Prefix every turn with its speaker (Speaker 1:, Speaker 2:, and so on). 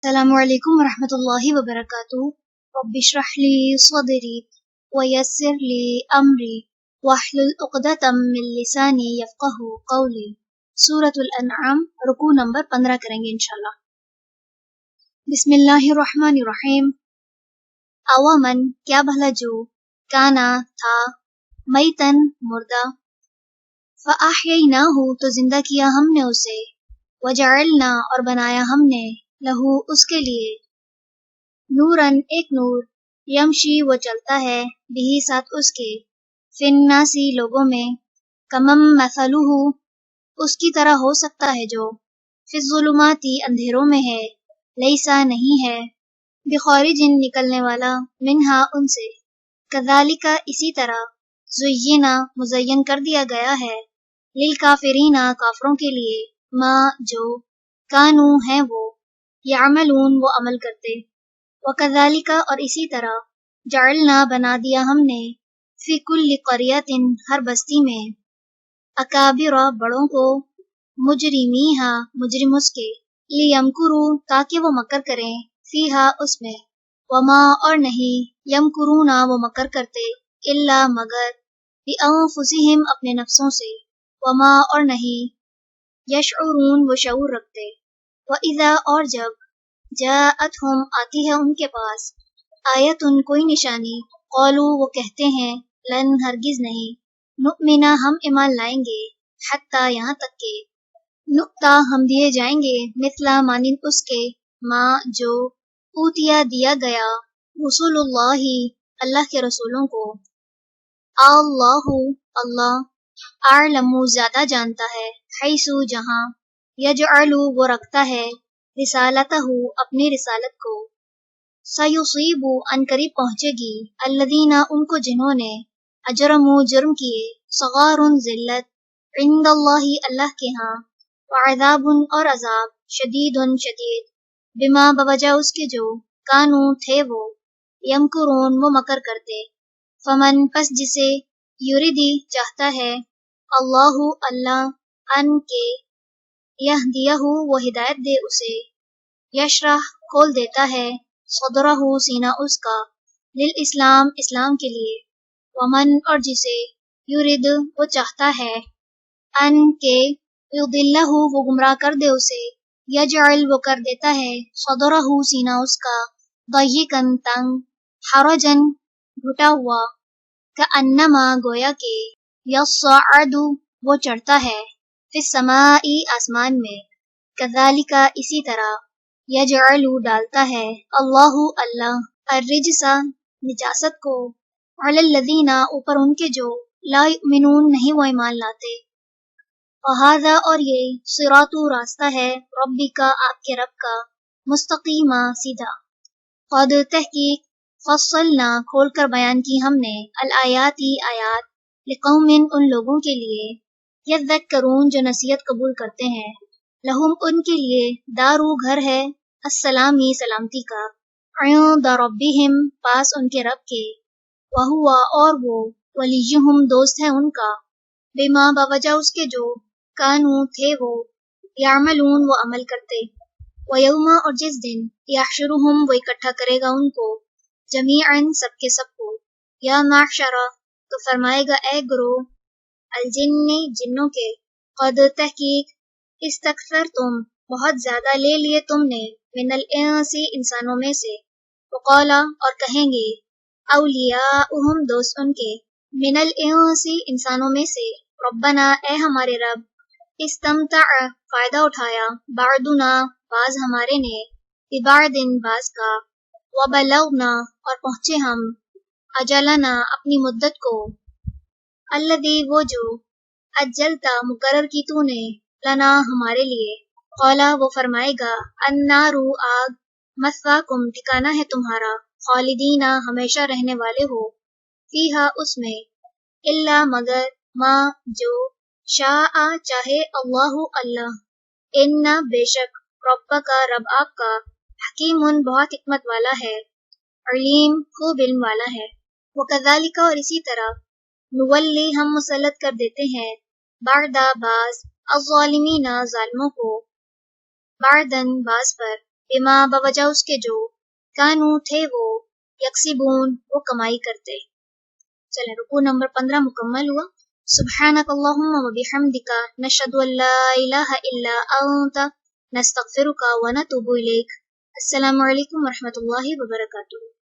Speaker 1: السلام علیکم ورحمۃ اللہ وبرکاتہ۔ رب اشرح لی صدری ویسر لی امری واحلل عقدۃ من لسانی یفقہوا قولی۔ سورۃ الانعام، رکوع نمبر 15 کریں گے انشاءاللہ۔ بسم اللہ الرحمن الرحیم۔ اوامن کیا بھلا جو، کانا تھا، میتن مردہ، فاحییناہ تو زندہ کیا ہم نے اسے، وجعلنا اور بنایا ہم نے لہو اس کے لیے، نورن ایک نور، یمشی وہ چلتا ہے، بہی ساتھ اس کے، فی الناسی لوگوں میں، کمم مثلہ اس کی طرح ہو سکتا ہے جو، فی الظلماتی اندھیروں میں ہے، لیسا نہیں ہے، بخارج نکلنے والا، منہا ان سے، کذالک اسی طرح، زینا مزین کر دیا گیا ہے، للکافرین کافروں کے لیے، ما جو، کانو ہیں وہ، یعملون وہ عمل کرتے، وکذالک اور اسی طرح، جعلنا بنا دیا ہم نے، فی کل قریۃ ہر بستی میں، اکابر بڑوں کو، مجرمیہا مجرم اس کے، لیمکروا تاکہ وہ مکر کریں، فیہا اس میں، وما اور نہیں، یمکرون وہ مکر کرتے، الا مگر، بانفسہم اپنے نفسوں سے، وما اور نہیں، یشعرون وہ شعور رکھتے، وَإِذَا اور جب، جاءتہم آتی ہے ان کے پاس، آیتن کوئی نشانی، قالوا وہ کہتے ہیں، لن ہرگز نہیں، نؤمنا ہم ایمان لائیں گے، حتی یہاں تک کہ، نؤتا ہم دیے جائیں گے، مثلا مانند اس کے، ما جو، اوتیا دیا گیا، رسول اللہ اللہ کے رسولوں کو، اللہ اللہ، اعلم زیادہ جانتا ہے، حیث جہاں، یجعل وہ رکھتا ہے، رسالتہ اپنی رسالت کو، سیصیب ان قریب پہنچے گی، الذین ان کو جنہوں نے، اجرموا جرم کیے، صغار ذلت، عند اللہ اللہ کے ہاں، وعذاب اور عذاب، شدید شدید، بما بوجہ اس کے جو، کانو تھے وہ، یمکرون وہ مکر کرتے، فمن پس جسے، یردی چاہتا ہے، اللہ اللہ، ان کے، یہدیہ وہ ہدایت دے اسے، یشرح کھول دیتا ہے، صدرہ سینہ اس کا، للاسلام اسلام کے لیے، ومن اور جسے، یرد وہ چاہتا ہے، ان کے، یضلہ وہ گمراہ کر دے اسے، یجعل وہ کر دیتا ہے، صدرہ سینہ اس کا، ضیقاً تنگ، حرجاً گھٹا ہوا، کأنما گویا کہ، یصعد وہ چڑھتا ہے، فی السماء آسمان میں، کذالک اسی طرح، یجعل ڈالتا ہے، اللہ اللہ، الرجس نجاست کو، علی الذین اوپر ان کے جو، لا یؤمنون نہیں وہ ایمان لاتے، وہذا اور یہ، صراط راستہ ہے، ربک آپ کے رب کا، مستقیما سیدھا، قد تحقیق، فصلنا کھول کر بیان کی ہم نے، الآیات آیات، لقوم ان لوگوں کے لیے، یذکرون جو نصیحت قبول کرتے ہیں، لہم ان کے لیے، دارو گھر ہے، السلامی سلامتی کا، عند ربہم پاس ان کے رب کے، وہوا اور وہ، ولیہم دوست ہے ان کا، بما بوجہ اس کے جو، کانو تھے وہ، یعملون وہ عمل کرتے، ویوم اور جس دن، یحشرہم وہ اکٹھا کرے گا ان کو، جمیعاً سب کے سب کو، یا معشرہ تو فرمائے گا اے گروہ، الجن جنوں کے، قد تحقیق، استکثرتم بہت زیادہ لے لیے تم نے، من الانس انسانوں میں سے، وقالا اور کہیں گے، اولیاؤہم دوست ان کے، من الانس انسانوں میں سے، ربنا اے ہمارے رب، استمتع فائدہ اٹھایا، بعضنا بعض ہمارے نے، ببعض بعض کا، وبلغنا اور پہنچے ہم، اجلنا اپنی مدت کو، الذی وہ جو، اجلتا مقرر کی تو نے، لنا ہمارے لیے، قولا وہ فرمائے گا، النار آگ، مثواکم ٹھکانہ ہے تمہارا، خالدین ہمیشہ رہنے والے ہو، فیہا اس میں، الا مگر، ما جو، شاء چاہے، اللہ اللہ، ان بے شک، ربک رب آپ کا، حکیم بہت حکمت والا ہے، علیم خوب علم والا ہے، وکذالک اور اسی طرح، نولی ہم مسلط کر دیتے ہیں، بعد بعض، الظالمین ظالموں کو، بعدن بعض پر، بما بوجہ اس کے جو کانو تھے وہ یکسبون وہ کمائی کرتے. چلیں رکوع نمبر 15 مکمل ہوا. سبحانک اللہم و بحمدک نشہد ان لا الہ الا انت نستغفرک و نتوب الیک. السلام علیکم ورحمۃ اللہ وبرکاتہ.